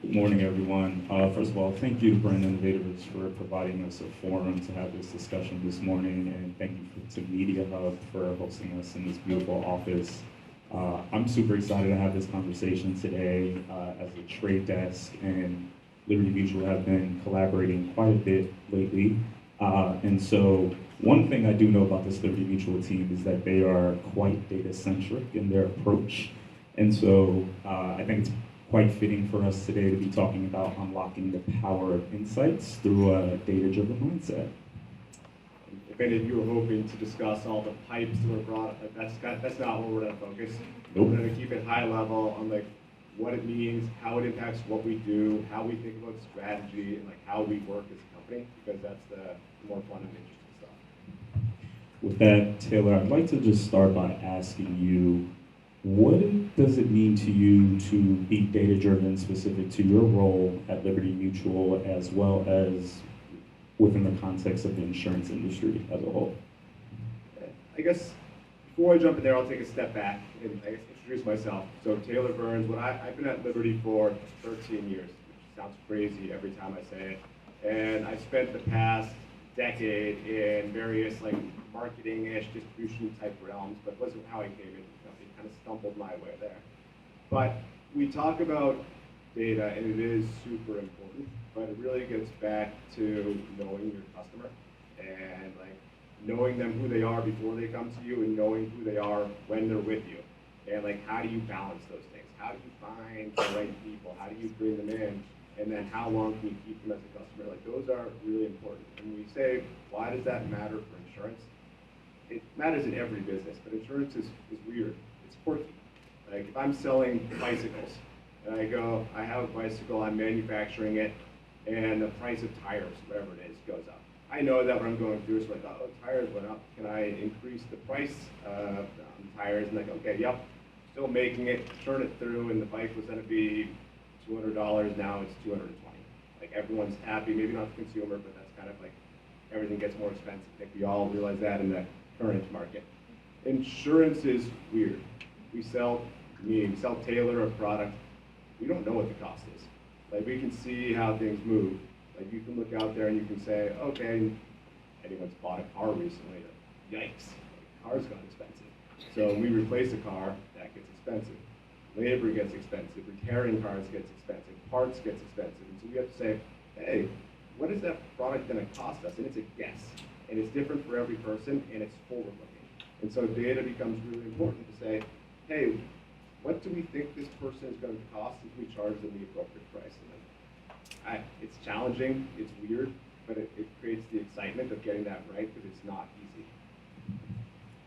Good morning, everyone. First of all, thank you to Brand Innovators for providing us a forum to have this discussion this morning, and thank you to Mediahub for hosting us in this beautiful office. I'm super excited to have this conversation today. As a trade desk and Liberty Mutual have been collaborating quite a bit lately. And so one thing I do know about this Liberty Mutual team is that they are quite data centric in their approach. And so I think it's quite fitting for us today to be talking about unlocking the power of insights through a data-driven mindset. If any of you are hoping to discuss all the pipes that were brought up, that's not where we're going to focus. Nope. We're going to keep it high level on what it means, how it impacts what we do, how we think about strategy, and how we work as a company, because that's the more fun and interesting stuff. With that, Taylor, I'd like to just start by asking you, what does it mean to you to be data-driven specific to your role at Liberty Mutual, as well as within the context of the insurance industry as a whole? I guess before I jump in there, I'll take a step back and introduce myself. So Taylor Byrnes, I've been at Liberty for 13 years, which sounds crazy every time I say it. And I spent the past decade in various marketing-ish distribution type realms, but wasn't how I came into the company. Kind of stumbled my way there. But we talk about data, and it is super important, but it really gets back to knowing your customer and knowing them who they are before they come to you, and knowing who they are when they're with you. And how do you balance those things? How do you find the right people? How do you bring them in? And then how long can you keep them as a customer? Those are really important. And we say, why does that matter for insurance? It matters in every business, but insurance is weird. It's quirky. If I'm selling bicycles, and I have a bicycle, I'm manufacturing it, and the price of tires, whatever it is, goes up. I know that when I'm going through, it's tires went up. Can I increase the price of tires? And okay, yep, still making it, turn it through, and the bike was going to be $200, now it's $220. Everyone's happy, maybe not the consumer, but that's kind of everything gets more expensive. I think we all realize that in the current market. Insurance is weird. We sell Taylor a product, we don't know what the cost is. We can see how things move. You can look out there and you can say, okay, anyone's bought a car recently, yikes, cars got expensive. So when we replace a car, that gets expensive. Labor gets expensive, repairing cars gets expensive, parts gets expensive. And so we have to say, hey, what is that product going to cost us? And it's a guess. And it's different for every person, and it's forward-looking. And so data becomes really important to say, hey, what do we think this person is going to cost if we charge them the appropriate price? And it's challenging, it's weird, but it creates the excitement of getting that right, because it's not easy.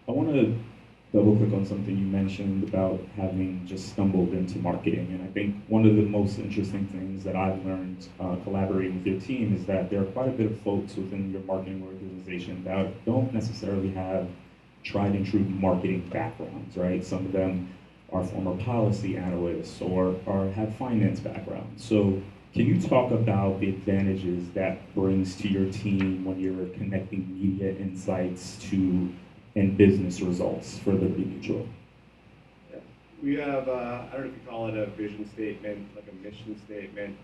I want to double click on something you mentioned about having just stumbled into marketing. And I think one of the most interesting things that I've learned collaborating with your team is that there are quite a bit of folks within your marketing organization that don't necessarily have tried and true marketing backgrounds, right? Some of them are former policy analysts or have finance backgrounds. So can you talk about the advantages that brings to your team when you're connecting media insights to and business results for Liberty Mutual? Yeah. We have, I don't know if you call it a vision statement, a mission statement,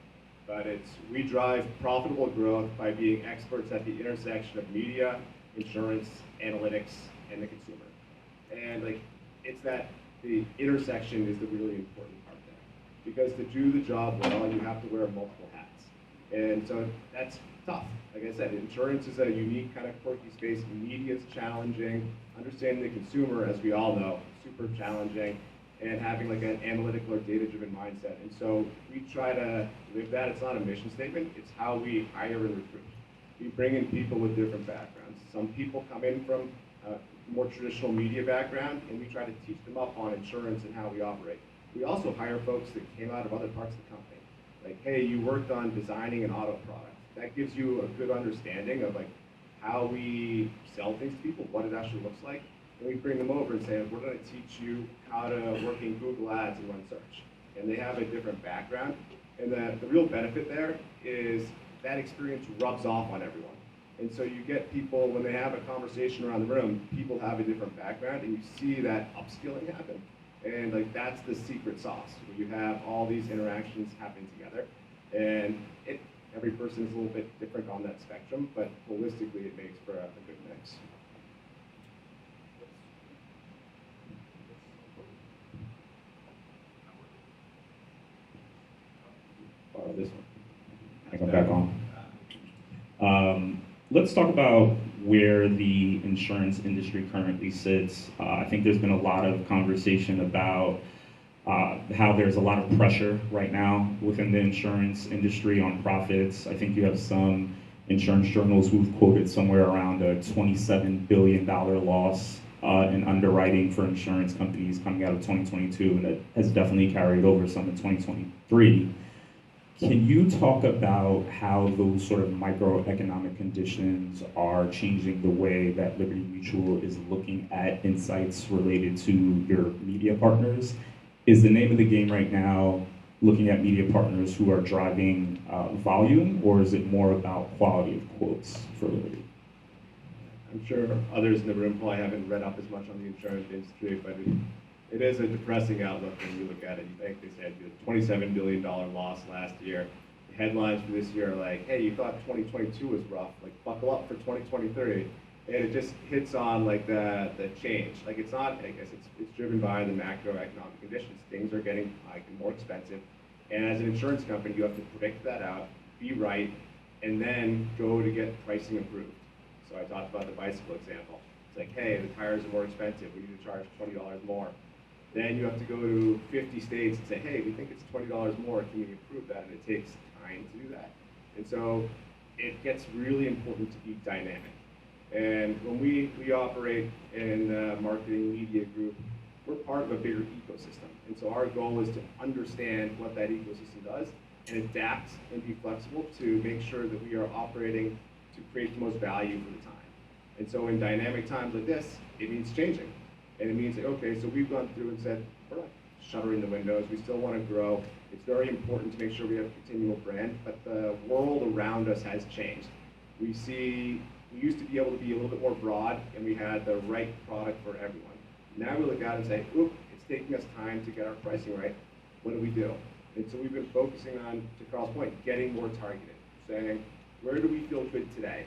but we drive profitable growth by being experts at the intersection of media, insurance, analytics, and the consumer. And it's that the intersection is the really important part there. Because to do the job well, you have to wear multiple hats. And so that's tough. Like I said, insurance is a unique kind of quirky space. Media is challenging. Understanding the consumer, as we all know, super challenging. And having an analytical or data-driven mindset. And so we try to live that. It's not a mission statement. It's how we hire and recruit. We bring in people with different backgrounds. Some people come in from a more traditional media background, and we try to teach them up on insurance and how we operate. We also hire folks that came out of other parts of the company. Hey, you worked on designing an auto product. That gives you a good understanding of how we sell things to people, what it actually looks like. And we bring them over and say, we're going to teach you how to work in Google Ads and run search. And they have a different background. And the real benefit there is that experience rubs off on everyone. And so you get people, when they have a conversation around the room, people have a different background, and you see that upskilling happen. And like that's the secret sauce, where you have all these interactions happening together. And every person is a little bit different on that spectrum, but holistically it makes for a good mix. Borrow this one. I think I'm back on. Let's talk about where the insurance industry currently sits. I think there's been a lot of conversation about how there's a lot of pressure right now within the insurance industry on profits. I think you have some insurance journals who've quoted somewhere around a $27 billion loss in underwriting for insurance companies coming out of 2022, and that has definitely carried over some in 2023. Can you talk about how those sort of microeconomic conditions are changing the way that Liberty Mutual is looking at insights related to your media partners? Is the name of the game right now looking at media partners who are driving volume, or is it more about quality of quotes for Liberty? I'm sure others in the room probably haven't read up as much on the insurance industry, but it is a depressing outlook when you look at it. You think they said a $27 billion loss last year. The headlines for this year are like, hey, you thought 2022 was rough, like buckle up for 2023. And it just hits on like the change. Like it's not, I guess it's driven by the macroeconomic conditions. Things are getting like more expensive. And as an insurance company, you have to predict that out, be right, and then go to get pricing approved. So I talked about the bicycle example. It's like, hey, the tires are more expensive. We need to charge $20 more. Then you have to go to 50 states and say, hey, we think it's $20 more. Can we approve that? And it takes time to do that. And so it gets really important to be dynamic. And when we operate in the marketing media group, we're part of a bigger ecosystem. And so our goal is to understand what that ecosystem does and adapt and be flexible to make sure that we are operating to create the most value for the time. And so in dynamic times like this, it means changing. And it means that, okay, so we've gone through and said, we're not shuttering the windows, we still want to grow. It's very important to make sure we have a continual brand, but the world around us has changed. We used to be able to be a little bit more broad, and we had the right product for everyone. Now we look at it and say, oop, it's taking us time to get our pricing right. What do we do? And so we've been focusing on, to Carl's point, getting more targeted, saying, where do we feel good today?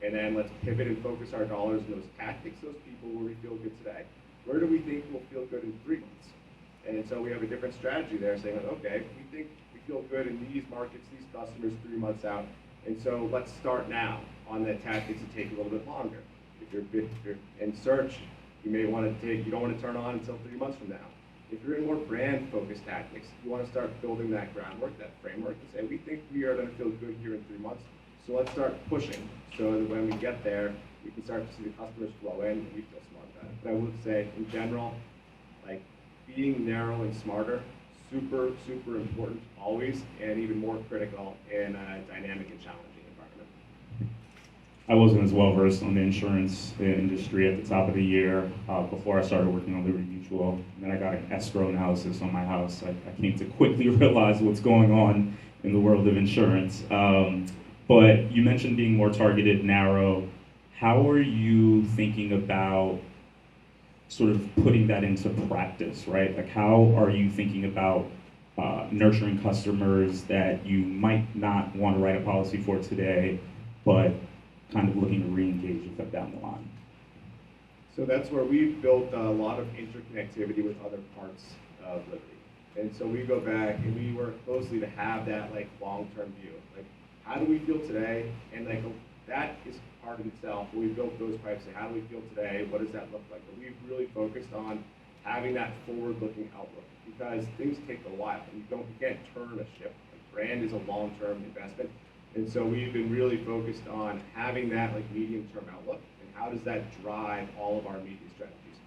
And then let's pivot and focus our dollars on those tactics, those people where we feel good today. Where do we think we'll feel good in 3 months? And so we have a different strategy there, saying, okay, we think we feel good in these markets, these customers 3 months out. And so let's start now on the tactics that take a little bit longer. If you're in search, you may want to you don't want to turn on until 3 months from now. If you're in more brand-focused tactics, you want to start building that groundwork, that framework, and say, we think we are going to feel good here in 3 months, so let's start pushing so that when we get there, we can start to see the customers flow in and we feel smart about it. But I would say, in general, like being narrow and smarter, super, super important always, and even more critical in a dynamic and challenging environment. I wasn't as well versed on the insurance industry at the top of the year before I started working on Liberty Mutual. And then I got an escrow analysis on my house. I came to quickly realize what's going on in the world of insurance. But you mentioned being more targeted, narrow. How are you thinking about sort of putting that into practice, right? Like how are you thinking about nurturing customers that you might not want to write a policy for today, but kind of looking to re-engage with them down the line? So that's where we've built a lot of interconnectivity with other parts of Liberty. And so we go back and we work closely to have that like long-term view. Like, how do we feel today? And like that is part of itself. We built those pipes. And how do we feel today? What does that look like? But we've really focused on having that forward-looking outlook because things take a while. And you can't turn a ship. Like, brand is a long-term investment. And so we've been really focused on having that like medium-term outlook and how does that drive all of our media strategies.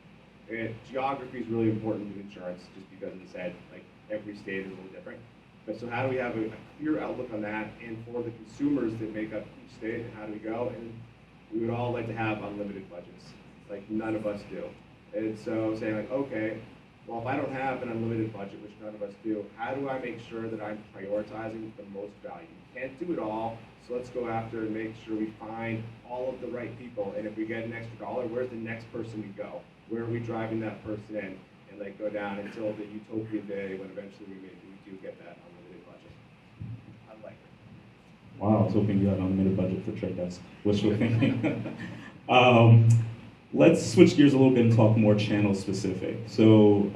And geography is really important in insurance just because, as I said, like every state is a little different. But so how do we have a clear outlook on that and for the consumers that make up each state and how do we go? And we would all like to have unlimited budgets. Like none of us do. And so saying like, okay, well, if I don't have an unlimited budget, which none of us do, how do I make sure that I'm prioritizing the most value? We can't do it all, so let's go after and make sure we find all of the right people. And if we get an extra dollar, where's the next person we go? Where are we driving that person in? And like go down until the utopian day when eventually we do get that unlimited budget. Unlikely. Wow, I was hoping you had an unlimited budget for Trade Desk. Wishful thinking. Let's switch gears a little bit and talk more channel specific. So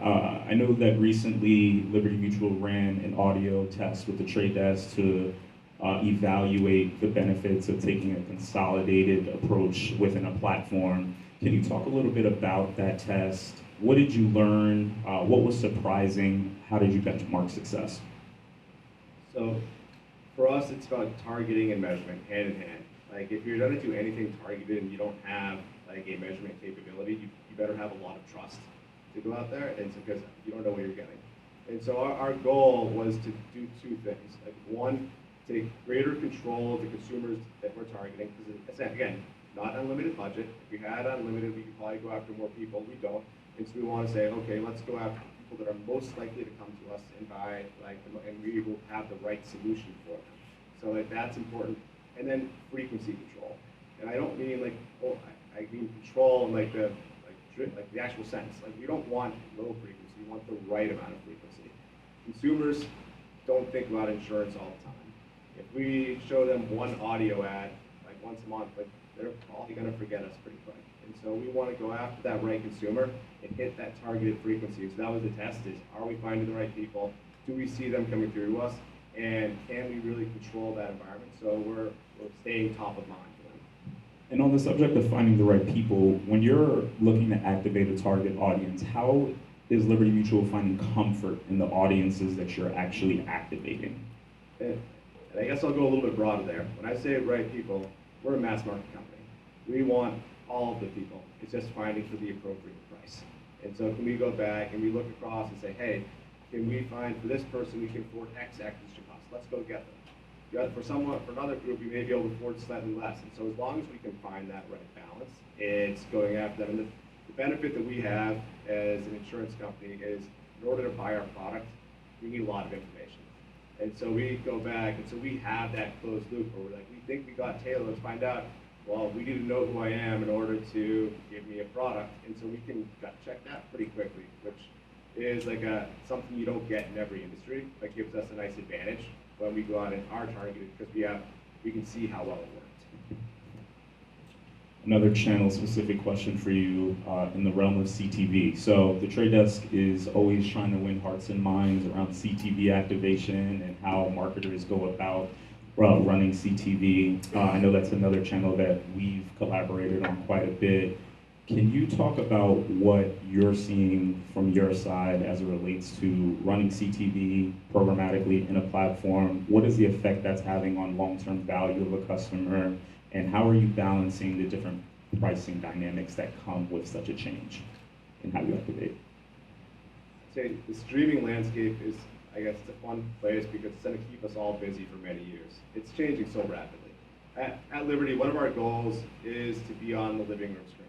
I know that recently Liberty Mutual ran an audio test with the Trade Desk to evaluate the benefits of taking a consolidated approach within a platform. Can you talk a little bit about that test? What did you learn? What was surprising? How did you benchmark success? So for us, it's about targeting and measurement hand in hand. Like if you're going to do anything targeted and you don't have like a measurement capability, you better have a lot of trust to go out there, and because you don't know what you're getting. And so our goal was to do two things. Like one, take greater control of the consumers that we're targeting, because it's, again, not unlimited budget. If we had unlimited, we could probably go after more people. We don't. And so we want to say, okay, let's go after people that are most likely to come to us and buy, and we will have the right solution for them. So like that's important. And then frequency control. And I don't mean like, I mean control in like the actual sense. Like we don't want low frequency. We want the right amount of frequency. Consumers don't think about insurance all the time. If we show them one audio ad like once a month, like they're probably going to forget us pretty quick. And so we want to go after that right consumer and hit that targeted frequency. So that was the test: is are we finding the right people? Do we see them coming through to us? And can we really control that environment so we're staying top of mind for them? And on the subject of finding the right people, when you're looking to activate a target audience, how is Liberty Mutual finding comfort in the audiences that you're actually activating? And I guess I'll go a little bit broader there. When I say right people, we're a mass market company. We want all of the people. It's just finding for the appropriate price. And so can we go back and we look across and say, hey, can we find for this person we can afford X acquisition cost? Let's go get them. For another group, we may be able to afford slightly less. And so as long as we can find that right balance, it's going after them. And the benefit that we have as an insurance company is in order to buy our product, we need a lot of information. And so we go back, and so we have that closed loop where we're like, we think we got Taylor, let's find out. Well, we need to know who I am in order to give me a product. And so we can gut check that pretty quickly, which is like something you don't get in every industry, but gives us a nice advantage when we go out and are targeted, because we can see how well it worked. Another channel-specific question for you in the realm of CTV. So the Trade Desk is always trying to win hearts and minds around CTV activation and how marketers go about running CTV. I know that's another channel that we've collaborated on quite a bit. Can you talk about what you're seeing from your side as it relates to running CTV programmatically in a platform? What is the effect that's having on long-term value of a customer? And how are you balancing the different pricing dynamics that come with such a change in how you activate? I'd say the streaming landscape is, I guess, it's a fun place because it's going to keep us all busy for many years. It's changing so rapidly. At Liberty, one of our goals is to be on the living room screen.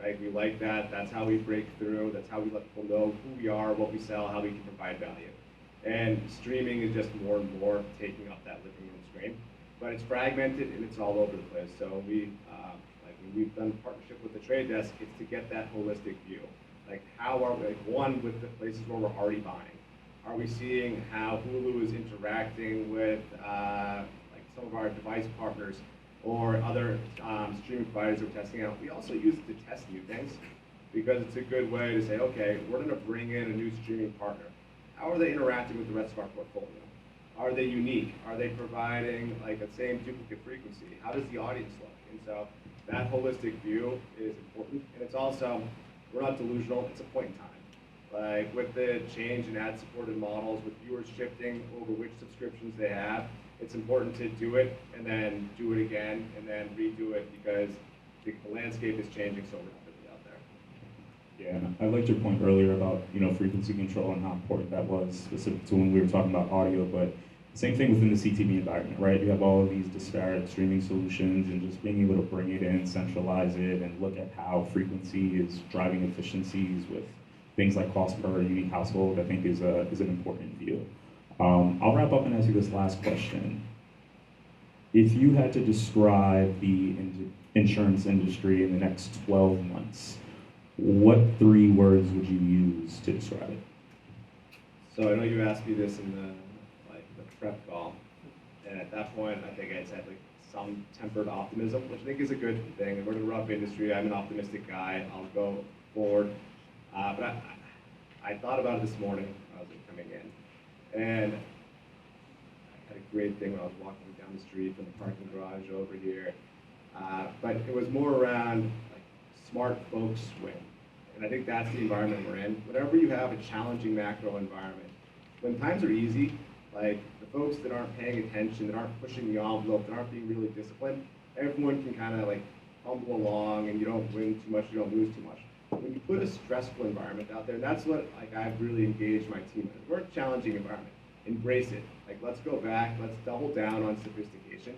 Right? We like that. That's how we break through. That's how we let people know who we are, what we sell, how we can provide value. And streaming is just more and more taking up that living room screen. But it's fragmented and it's all over the place. So when we've done partnership with the Trade Desk, it's to get that holistic view. Like how are we, one, with the places where we're already buying? Are we seeing how Hulu is interacting with some of our device partners or other streaming providers we're testing out? We also use it to test new things because it's a good way to say, okay, we're going to bring in a new streaming partner. How are they interacting with the rest of our portfolio? Are they unique? Are they providing like the same duplicate frequency? How does the audience look? And so that holistic view is important. And it's also, we're not delusional, it's a point in time. Like with the change in ad-supported models, with viewers shifting over which subscriptions they have, it's important to do it and then do it again and then redo it because the landscape is changing so rapidly out there. Yeah, I liked your point earlier about frequency control and how important that was specific to when we were talking about audio, but same thing within the CTV environment, right? You have all of these disparate streaming solutions and just being able to bring it in, centralize it, and look at how frequency is driving efficiencies with things like cost per unique household, I think is an important view. I'll wrap up and ask you this last question. If you had to describe the insurance industry in the next 12 months, what 3 words would you use to describe it? So I know you asked me this in the prep call, and at that point, I think I said like some tempered optimism, which I think is a good thing. And we're in a rough industry. I'm an optimistic guy. I'll go forward. But I thought about it this morning when I was coming in, and I had a great thing when I was walking down the street from the parking garage over here. But it was more around like smart folks win. And I think that's the environment we're in. Whenever you have a challenging macro environment, when times are easy, like the folks that aren't paying attention, that aren't pushing the envelope, that aren't being really disciplined, everyone can kind of like fumble along, and you don't win too much, you don't lose too much. When you put a stressful environment out there, and that's what like I've really engaged my team in. We're a challenging environment. Embrace it. Like let's go back, let's double down on sophistication.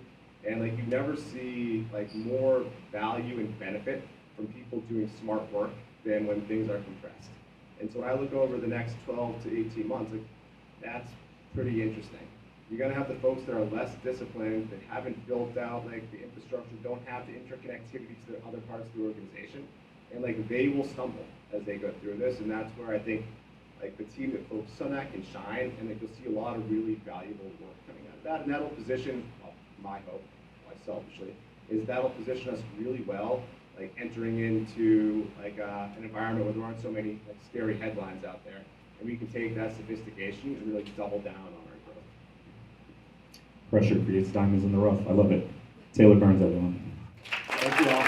And like you never see like more value and benefit from people doing smart work than when things are compressed. And so when I look over the next 12 to 18 months, like that's pretty interesting. You're gonna have the folks that are less disciplined, that haven't built out like the infrastructure, don't have the interconnectivity to the other parts of the organization, and like they will stumble as they go through this. And that's where I think like the team that focuses on that can shine, and like you'll see a lot of really valuable work coming out of that. And that'll position, well, my hope, selfishly, is that'll position us really well, like entering into like an environment where there aren't so many like scary headlines out there, and we can take that sophistication and really double down on our growth. Pressure creates diamonds in the rough. I love it. Taylor Byrnes, everyone. Thank you all.